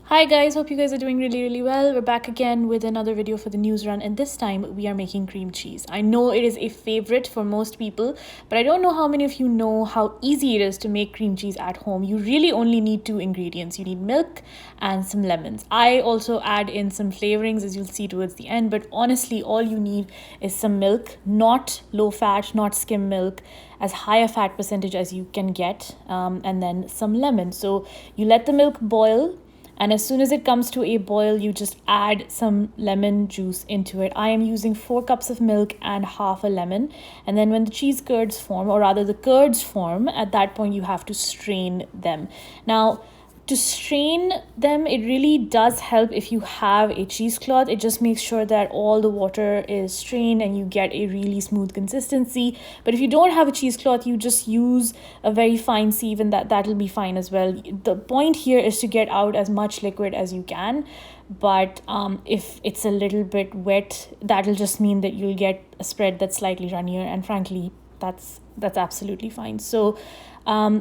Hi guys, hope you guys are doing really well. We're back again with another video for the Newsrun, and this time we are making cream cheese. I know it is a favorite for most people, but I don't know how many of you know how easy it is to make cream cheese at home. You really only need two ingredients. You need milk and some lemons. I also add in some flavorings, as you'll see towards the end, but honestly all you need is some milk, not low fat, not skim milk, as high a fat percentage as you can get, and then some lemon. So you let the milk boil, and as soon as it comes to a boil, you just add some lemon juice into it. I am using 4 cups of milk and half a lemon. And then when the cheese curds form, or rather the curds form, at that point you have to strain them. Now, to strain them, it really does help if you have a cheesecloth. It just makes sure that all the water is strained and you get a really smooth consistency. But if you don't have a cheesecloth, you just use a very fine sieve, and that'll be fine as well. The point here is to get out as much liquid as you can. But if it's a little bit wet, that'll just mean that you'll get a spread that's slightly runnier, and frankly, that's absolutely fine. So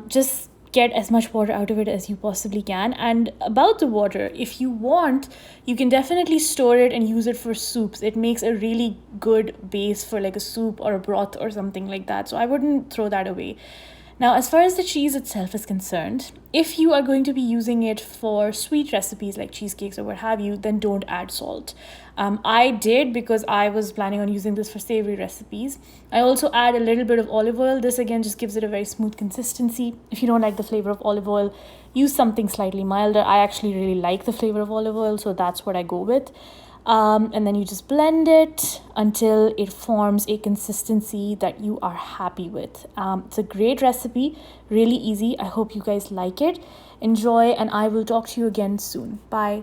just get as much water out of it as you possibly can. And about the water, if you want, you can definitely store it and use it for soups. It makes a really good base for like a soup or a broth or something like that, so I wouldn't throw that away. Now, as far as the cheese itself is concerned, if you are going to be using it for sweet recipes like cheesecakes or what have you, then don't add salt. I did, because I was planning on using this for savory recipes. I also add a little bit of olive oil. This again just gives it a very smooth consistency. If you don't like the flavor of olive oil, use something slightly milder. I actually really like the flavor of olive oil, so that's what I go with. And then you just blend it until it forms a consistency that you are happy with. It's a great recipe, really easy. I hope you guys like it. Enjoy, and I will talk to you again soon. Bye.